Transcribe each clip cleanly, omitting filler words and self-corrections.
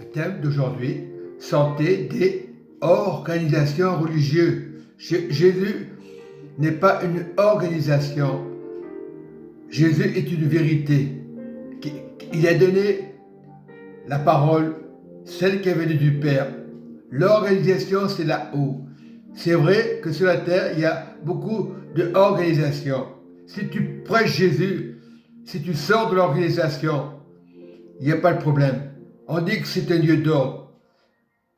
Le thème d'aujourd'hui, santé des organisations religieuses. Jésus n'est pas une organisation. Jésus est une vérité. Il a donné la parole, celle qui est venue du Père. L'organisation, c'est là-haut. C'est vrai que sur la terre, il y a beaucoup d'organisations. Si tu prêches Jésus, si tu sors de l'organisation, il n'y a pas de problème. On dit que c'est un lieu d'ordre.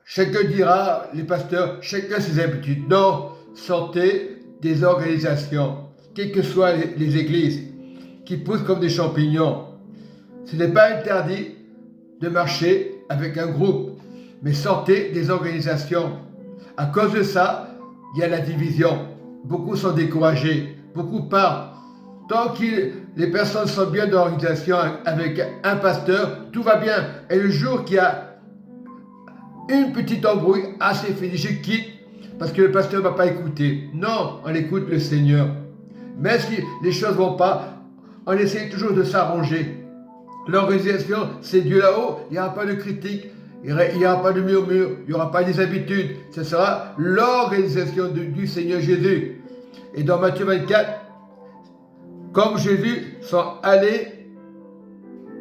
Chacun dira, les pasteurs, chacun ses habitudes. Non, sortez des organisations, quelles que soient les églises, qui poussent comme des champignons. Ce n'est pas interdit de marcher avec un groupe, mais sortez des organisations. À cause de ça, il y a la division. Beaucoup sont découragés, beaucoup partent. Tant que les personnes sont bien dans l'organisation avec un pasteur, tout va bien. Et le jour qu'il y a une petite embrouille, c'est fini, je quitte, parce que le pasteur ne va pas écouter. Non, on écoute le Seigneur. Mais si les choses ne vont pas, on essaie toujours de s'arranger. L'organisation, c'est Dieu là-haut, il n'y aura pas de critique, il n'y aura pas de murmure, il n'y aura pas des habitudes. Ce sera l'organisation du Seigneur Jésus. Et dans Matthieu 24, comme Jésus sont allés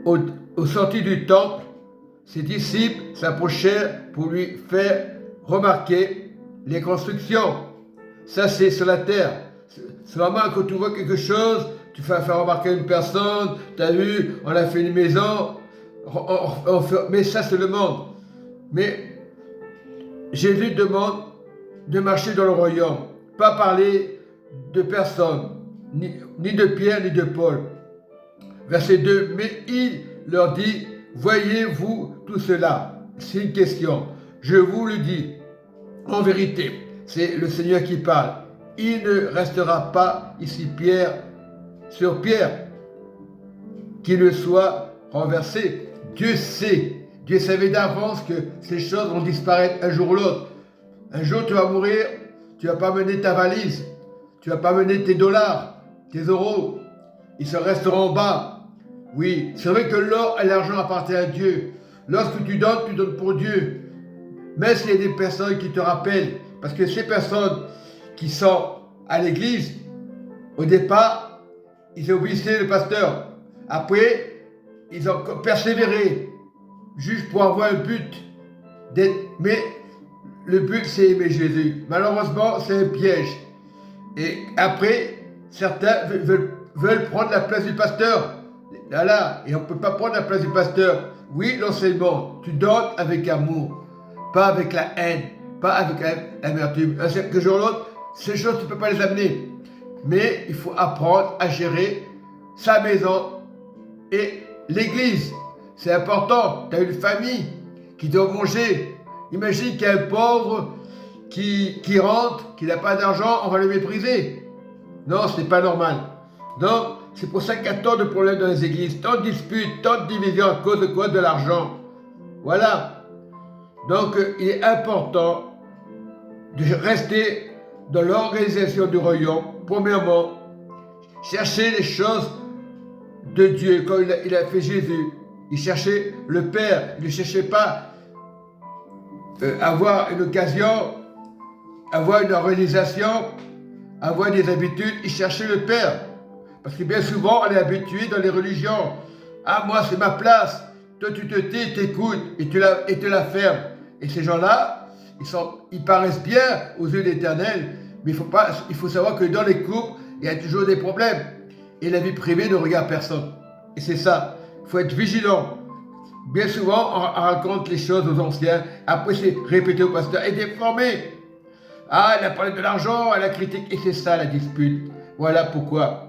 aux sorties du temple, ses disciples s'approchèrent pour lui faire remarquer les constructions. Ça, c'est sur la terre. C'est vraiment quand tu vois quelque chose, tu fais faire remarquer à une personne, tu as vu, on a fait une maison, mais ça, c'est le monde. Mais Jésus demande de marcher dans le royaume, pas parler de personne, ni de Pierre, ni de Paul. Verset 2, mais il leur dit, voyez-vous tout cela? C'est une question. Je vous le dis, en vérité, c'est le Seigneur qui parle. Il ne restera pas ici pierre sur pierre qui ne soit renversé. Dieu sait, Dieu savait d'avance que ces choses vont disparaître un jour ou l'autre. Un jour tu vas mourir, tu ne vas pas mener ta valise, tu ne vas pas mener tes dollars, tes euros, ils se resteront en bas. Oui, c'est vrai que l'or et l'argent appartiennent à Dieu. Lorsque tu donnes pour Dieu. Mais s'il y a des personnes qui te rappellent, parce que ces personnes qui sont à l'église, au départ, ils obéissaient le pasteur. Après, ils ont persévéré, juste pour avoir un but. Mais le but, c'est aimer Jésus. Malheureusement, c'est un piège. Et après, certains veulent prendre la place du pasteur. Là, et on ne peut pas prendre la place du pasteur. Oui, l'enseignement, tu donnes avec amour, pas avec la haine, pas avec l'amertume. Que jour ou l'autre, ces choses, tu ne peux pas les amener. Mais il faut apprendre à gérer sa maison et l'église. C'est important. Tu as une famille qui doit manger. Imagine qu'il y a un pauvre qui rentre, qui n'a pas d'argent, on va le mépriser. Non, ce n'est pas normal. Donc, c'est pour ça qu'il y a tant de problèmes dans les églises, tant de disputes, tant de divisions à cause de quoi? De l'argent. Voilà. Donc, il est important de rester dans l'organisation du royaume. Premièrement, chercher les choses de Dieu, comme il a fait Jésus. Il cherchait le Père. Il ne cherchait pas avoir une occasion, avoir une organisation, avoir des habitudes. Il cherchait le Père. Parce que bien souvent, on est habitué dans les religions. Ah, moi, c'est ma place. Toi, tu te tais, t'écoutes et tu la fermes. Et ces gens-là, ils paraissent bien aux yeux de l'Éternel, mais il faut savoir que dans les couples, il y a toujours des problèmes. Et la vie privée ne regarde personne. Et c'est ça. Il faut être vigilant. Bien souvent, on raconte les choses aux anciens. Après, c'est répété au pasteur. Et déformé. Ah, elle a parlé de l'argent, elle a critiqué. Et c'est ça la dispute. Voilà pourquoi.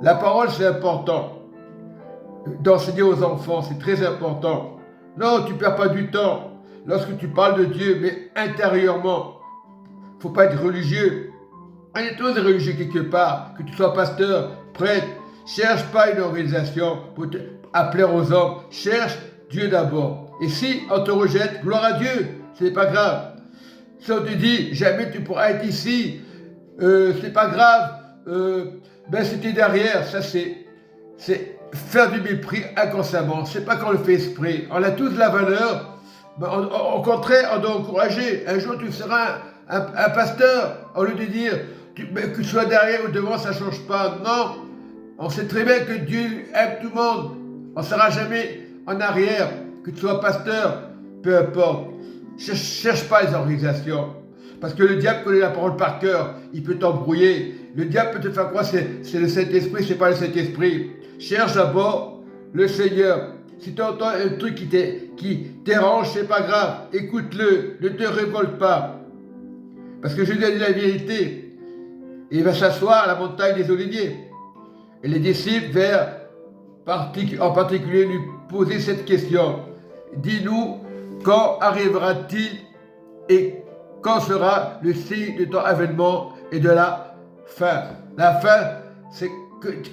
La parole, c'est important. D'enseigner aux enfants, c'est très important. Non, tu ne perds pas du temps. Lorsque tu parles de Dieu, mais intérieurement, il ne faut pas être religieux. On est tous religieux quelque part, que tu sois pasteur, prêtre. Cherche pas une organisation pour appeler aux hommes. Cherche Dieu d'abord. Et si on te rejette, gloire à Dieu, ce n'est pas grave. Si on te dit, jamais tu pourras être ici, c'est pas grave, ben c'était derrière, ça c'est faire du mépris inconsciemment. C'est pas qu'on le fait exprès. On a tous la valeur. Mais au contraire, on doit encourager. Un jour, tu seras un pasteur. Au lieu de dire que tu sois derrière ou devant, ça ne change pas. Non. On sait très bien que Dieu aime tout le monde. On ne sera jamais en arrière. Que tu sois pasteur, peu importe. Cherche pas les organisations. Parce que le diable connaît la parole par cœur. Il peut t'embrouiller. Le diable peut te faire croire que c'est le Saint-Esprit, c'est pas le Saint-Esprit. Cherche d'abord le Seigneur. Si tu entends un truc qui dérange, c'est pas grave. Écoute-le. Ne te révolte pas. Parce que Jésus a dit la vérité. Et il va s'asseoir à la montagne des Oliviers. Et les disciples en particulier lui poser cette question. Dis-nous, quand arrivera-t-il et quand sera le signe de ton avènement et de la fin? La fin, c'est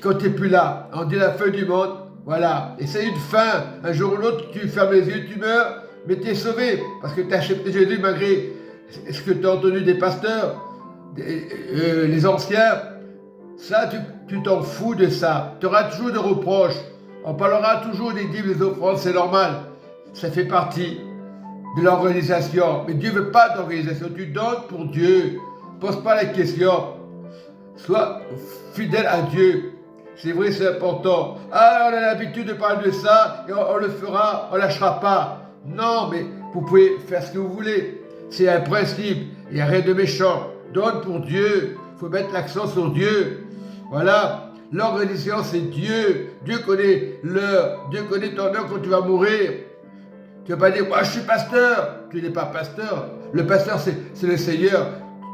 quand tu n'es plus là. On dit la fin du monde. Voilà. Et c'est une fin. Un jour ou l'autre, tu fermes les yeux, tu meurs, mais tu es sauvé. Parce que tu as accepté Jésus malgré ce que tu as entendu des pasteurs, les anciens. Ça, tu t'en fous de ça. Tu auras toujours des reproches. On parlera toujours des dîmes, des offrandes, c'est normal. Ça fait partie de l'organisation. Mais Dieu ne veut pas d'organisation. Tu donnes pour Dieu. Pose pas la question. Sois fidèle à Dieu. C'est vrai, c'est important. Ah, on a l'habitude de parler de ça et on le fera, on ne lâchera pas. Non, mais vous pouvez faire ce que vous voulez. C'est un principe. Il n'y a rien de méchant. Donne pour Dieu. Il faut mettre l'accent sur Dieu. Voilà. L'organisation, c'est Dieu. Dieu connaît l'heure. Dieu connaît ton heure quand tu vas mourir. Tu ne vas pas dire, moi je suis pasteur. Tu n'es pas pasteur. Le pasteur, c'est le Seigneur.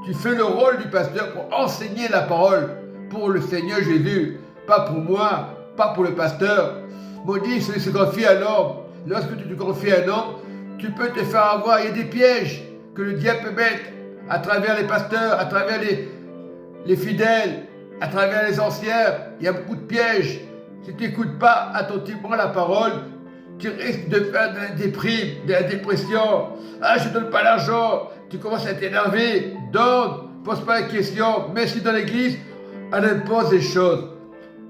Tu fais le rôle du pasteur pour enseigner la parole pour le Seigneur Jésus. Pas pour moi, pas pour le pasteur. Maudit, celui qui se confie à l'homme. Lorsque tu te confies à un homme, tu peux te faire avoir. Il y a des pièges que le diable peut mettre à travers les pasteurs, à travers les fidèles, à travers les anciens. Il y a beaucoup de pièges. Si tu n'écoutes pas attentivement la parole, tu risques de faire de la déprime, de la dépression. Ah, je ne donne pas l'argent. Tu commences à t'énerver. Donne, pose pas la question. Mais si dans l'église, on impose des choses.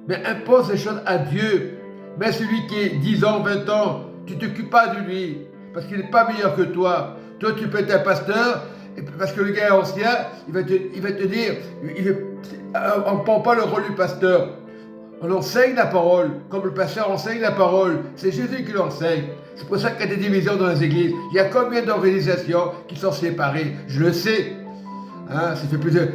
Mais impose des choses à Dieu. Mais celui qui est 10 ans, 20 ans, tu ne t'occupes pas de lui. Parce qu'il n'est pas meilleur que toi. Toi, tu peux être un pasteur. Parce que le gars est ancien, il va te dire, on ne prend pas le rôle du pasteur. On enseigne la parole, comme le pasteur enseigne la parole. C'est Jésus qui l'enseigne. C'est pour ça qu'il y a des divisions dans les églises. Il y a combien d'organisations qui sont séparées? Je le sais. Hein, ça fait plus de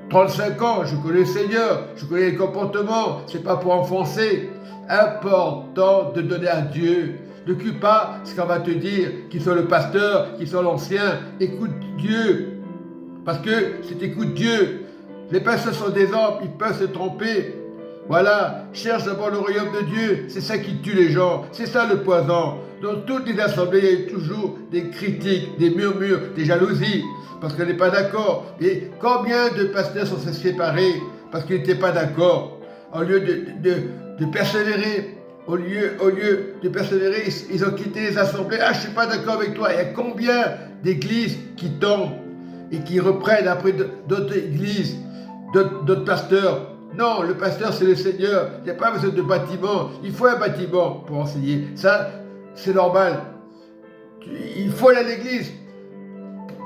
35 ans, je connais le Seigneur, je connais les comportements. C'est pas pour enfoncer. Important de donner à Dieu. N'occupe pas ce qu'on va te dire, qu'il soit le pasteur, qu'il soit l'ancien. Écoute Dieu. Parce que si tu écoutes Dieu, les pasteurs sont des hommes, ils peuvent se tromper. Voilà, cherche d'abord le royaume de Dieu. C'est ça qui tue les gens. C'est ça le poison. Dans toutes les assemblées, il y a eu toujours des critiques, des murmures, des jalousies. Parce qu'on n'est pas d'accord. Et combien de pasteurs sont séparés parce qu'ils n'étaient pas d'accord? Au lieu de persévérer, au lieu de persévérer, ils ont quitté les assemblées. Ah, je ne suis pas d'accord avec toi. Il y a combien d'églises qui tombent et qui reprennent après d'autres églises, d'autres pasteurs? Non, le pasteur, c'est le Seigneur. Il n'y a pas besoin de bâtiment. Il faut un bâtiment pour enseigner. Ça, c'est normal. Il faut aller à l'église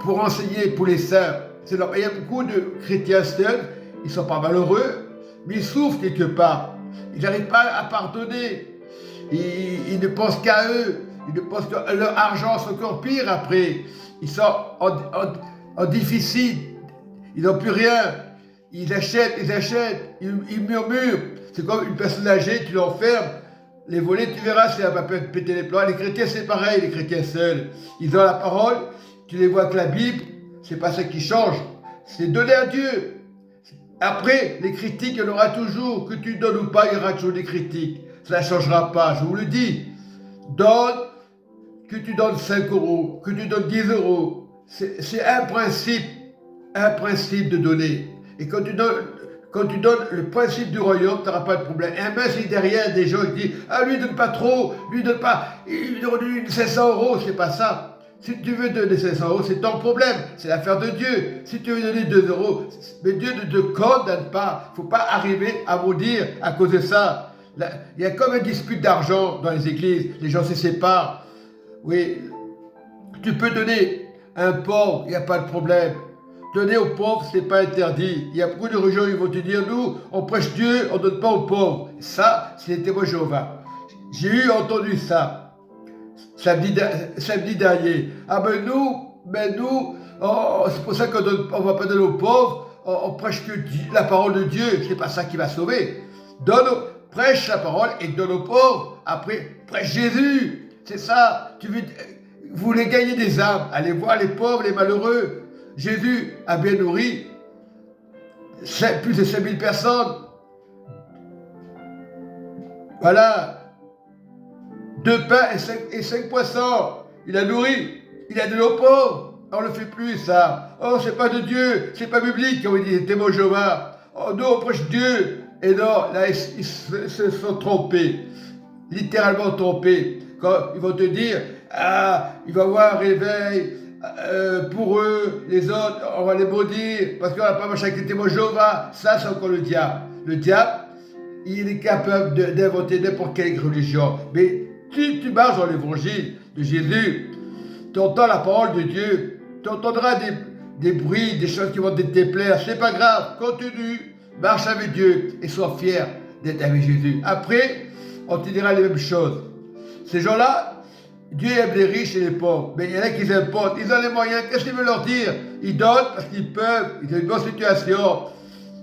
pour enseigner pour les saints. C'est normal. Il y a beaucoup de chrétiens seuls. Ils ne sont pas malheureux, mais ils souffrent quelque part. Ils n'arrivent pas à pardonner. Ils ne pensent qu'à eux. Ils ne pensent que leur argent, c'est encore pire après. Ils sont en déficit. Ils n'ont plus rien. Ils achètent, ils murmurent. C'est comme une personne âgée, tu l'enfermes. Les volets, tu verras, ça va péter les plans. Les chrétiens, c'est pareil, les chrétiens seuls. Ils ont la parole, tu les vois que la Bible, c'est pas ça qui change. C'est donner à Dieu. Après, les critiques, il y en aura toujours. Que tu donnes ou pas, il y aura toujours des critiques. Ça ne changera pas, je vous le dis. Donne, que tu donnes 5 euros, que tu donnes 10 euros. C'est un principe de donner. Et quand tu donnes le principe du royaume, tu n'auras pas de problème. Et même si derrière des gens qui disent « Ah, lui donne pas trop, lui donne pas, il donne 500 euros », c'est pas ça. Si tu veux donner 500 euros, c'est ton problème, c'est l'affaire de Dieu. Si tu veux donner 2 euros, mais Dieu ne te condamne pas. Il ne faut pas arriver à maudire à cause de ça. Il y a comme une dispute d'argent dans les églises. Les gens se séparent. Oui, tu peux donner à un pauvre, il n'y a pas de problème. Donner aux pauvres, ce n'est pas interdit. Il y a beaucoup de religions qui vont te dire, nous, on prêche Dieu, on ne donne pas aux pauvres. Ça, c'est les témoins de Jéhovah. J'ai entendu ça samedi dernier. Ah ben nous, c'est pour ça qu'on ne va pas donner aux pauvres, on prêche que la parole de Dieu. C'est pas ça qui va sauver. Prêche la parole et donne aux pauvres. Après, prêche Jésus. C'est ça. Vous voulez gagner des âmes. Allez voir les pauvres, les malheureux. Jésus a bien nourri plus de 5000 personnes. Voilà. 2 pains et 5 poissons. Il a nourri. Il a donné aux pauvres. On ne le fait plus, ça. Oh, c'est pas de Dieu. C'est pas biblique, comme il dit témoin Jéhovah. Oh, nous, on prêche Dieu. Et non, là, ils se sont trompés. Littéralement trompés. Quand ils vont te dire, il va y avoir un réveil pour eux, les autres, on va les maudire parce qu'on n'a pas marché avec les témoins Jéhovah. Ça, c'est encore le diable. Le diable, il est capable d'inventer n'importe quelle religion. Mais si tu marches dans l'évangile de Jésus, tu entends la parole de Dieu, tu entendras des bruits, des choses qui vont te déplaire. C'est pas grave, continue, marche avec Dieu et sois fier d'être avec Jésus. Après, on te dira les mêmes choses. Ces gens-là, Dieu aime les riches et les pauvres, mais il y en a qui s'importent, ils ont les moyens, qu'est-ce qu'il veut leur dire? Ils donnent parce qu'ils peuvent, ils ont une bonne situation.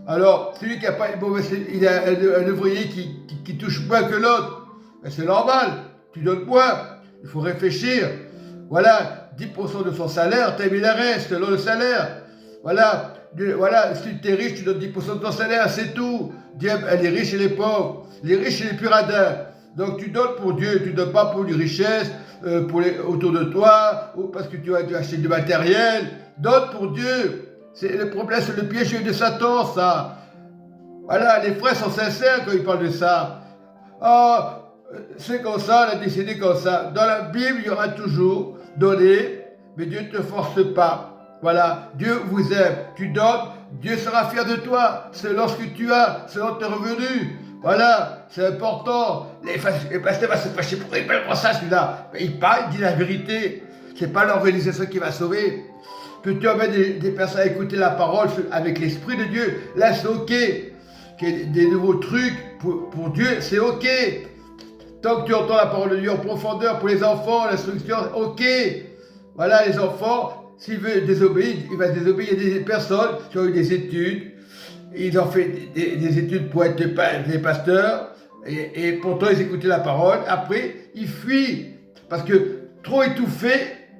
Alors, celui qui a pas une mauvaise, il a un ouvrier qui touche moins que l'autre, ben c'est normal, tu donnes moins, il faut réfléchir. Voilà, 10% de son salaire, t'as mis le reste, selon le salaire. Voilà, si tu es riche, tu donnes 10% de ton salaire, c'est tout. Dieu aime les riches et les pauvres, les riches et les puradins. Donc tu donnes pour Dieu, tu ne donnes pas pour les richesses, autour de toi, ou parce que tu as acheté du matériel. Donne pour Dieu. C'est le problème, c'est le piège de Satan, ça. Voilà, les frères sont sincères quand ils parlent de ça. Ah, c'est comme ça, on a décidé comme ça. Dans la Bible, il y aura toujours donner, mais Dieu ne te force pas. Voilà, Dieu vous aime. Tu donnes, Dieu sera fier de toi, selon ce que tu as, selon tes revenus. Voilà, c'est important. Les pasteurs vont se fâcher pour ça, celui-là. Mais il parle, il dit la vérité. C'est pas l'organisation qui va sauver. Que tu emmènes des personnes à écouter la parole avec l'Esprit de Dieu, là c'est ok. Qu'il y ait des nouveaux trucs pour Dieu, c'est ok. Tant que tu entends la parole de Dieu en profondeur pour les enfants, l'instruction, ok. Voilà, les enfants, s'il veut désobéir, il va désobéir. Il y a des personnes qui ont eu des études. Ils ont fait des études pour être des pasteurs, et pourtant ils écoutaient la parole. Après, ils fuient, parce que trop étouffé,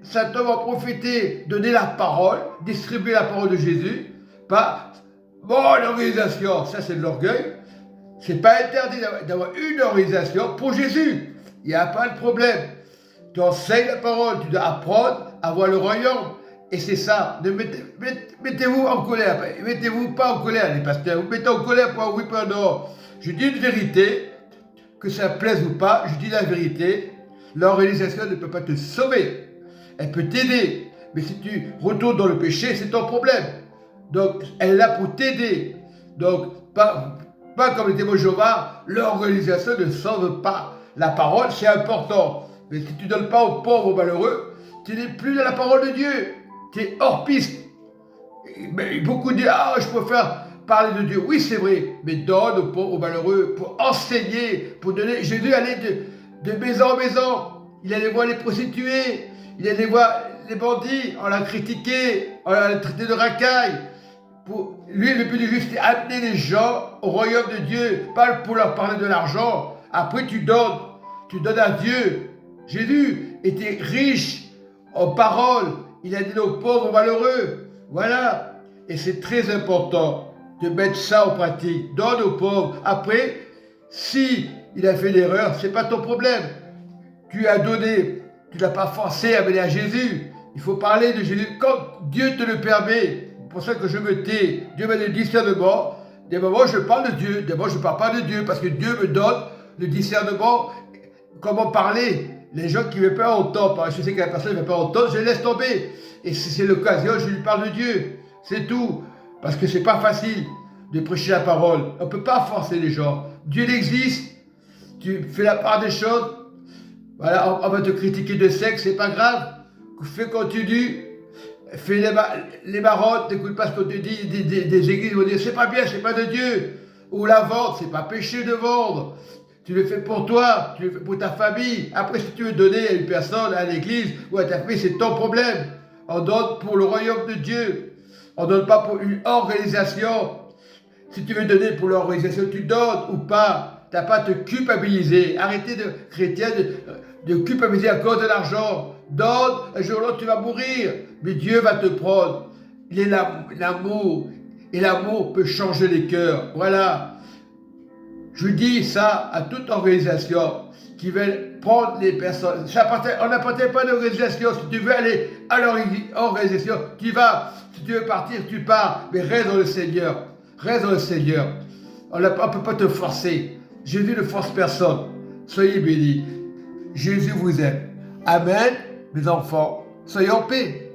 Satan va profiter, donner la parole, distribuer la parole de Jésus, pas l'organisation, ça c'est de l'orgueil. C'est pas interdit d'avoir une organisation pour Jésus. Il n'y a pas de problème. Tu enseignes la parole, tu dois apprendre à voir le royaume. Et c'est ça, mettez-vous en colère, mettez-vous pas en colère les pasteurs, vous mettez en colère pour un oui, pas non. Je dis une vérité, que ça plaise ou pas, je dis la vérité, l'organisation ne peut pas te sauver, elle peut t'aider, mais si tu retournes dans le péché, c'est ton problème. Donc elle est là pour t'aider, donc pas comme les témoins de Jéhovah, l'organisation ne sauve pas. La parole c'est important, mais si tu ne donnes pas aux pauvres, aux malheureux, tu n'es plus dans la parole de Dieu. Tu es hors piste. Mais beaucoup disent, je préfère parler de Dieu. Oui, c'est vrai, mais donne aux pauvres, aux malheureux, pour enseigner, pour donner. Jésus allait de maison en maison. Il allait voir les prostituées, il allait voir les bandits, on l'a critiqué, on l'a traité de racaille. Lui, le but du juste, c'est amener les gens au royaume de Dieu, pas pour leur parler de l'argent. Après, tu donnes à Dieu. Jésus était riche en paroles. Il a dit aux pauvres, aux malheureux. Voilà. Et c'est très important de mettre ça en pratique. Donne aux pauvres. Après, si il a fait l'erreur, c'est pas ton problème. Tu as donné, tu l'as pas forcé à venir à Jésus. Il faut parler de Jésus quand Dieu te le permet. C'est pour ça que je me tais. Dieu m'a donné le discernement. Des moments, je parle de Dieu. Des moments, je ne parle pas de Dieu parce que Dieu me donne le discernement. Comment parler? Les gens qui ne veulent pas entendre, je sais que la personne ne veut pas entendre, je laisse tomber. Et si c'est l'occasion, je lui parle de Dieu. C'est tout. Parce que c'est pas facile de prêcher la parole. On ne peut pas forcer les gens. Dieu existe. tu fais la part des choses, voilà, on va te critiquer de sexe, c'est pas grave. Fais continue. Fais les marottes, n'écoute pas ce qu'on te dit, des églises vont dire c'est pas bien, c'est pas de Dieu. Ou la vente, c'est pas péché de vendre. Tu le fais pour toi, tu le fais pour ta famille. Après, si tu veux donner à une personne, à l'église ou à ta famille, c'est ton problème. On donne pour le royaume de Dieu. On ne donne pas pour une organisation. Si tu veux donner pour l'organisation, tu donnes ou pas. Tu n'as pas à te culpabiliser. Arrêtez de, chrétien, de culpabiliser à cause de l'argent. Donne, un jour ou l'autre, tu vas mourir. Mais Dieu va te prendre. Il est l'amour. Et l'amour peut changer les cœurs. Voilà. Je dis ça à toute organisation qui veut prendre les personnes. On n'appartient pas à l'organisation. Si tu veux aller à l'organisation, tu vas. Si tu veux partir, tu pars. Mais reste dans le Seigneur. Reste dans le Seigneur. On ne peut pas te forcer. Jésus ne force personne. Soyez bénis. Jésus vous aime. Amen, mes enfants. Soyez en paix.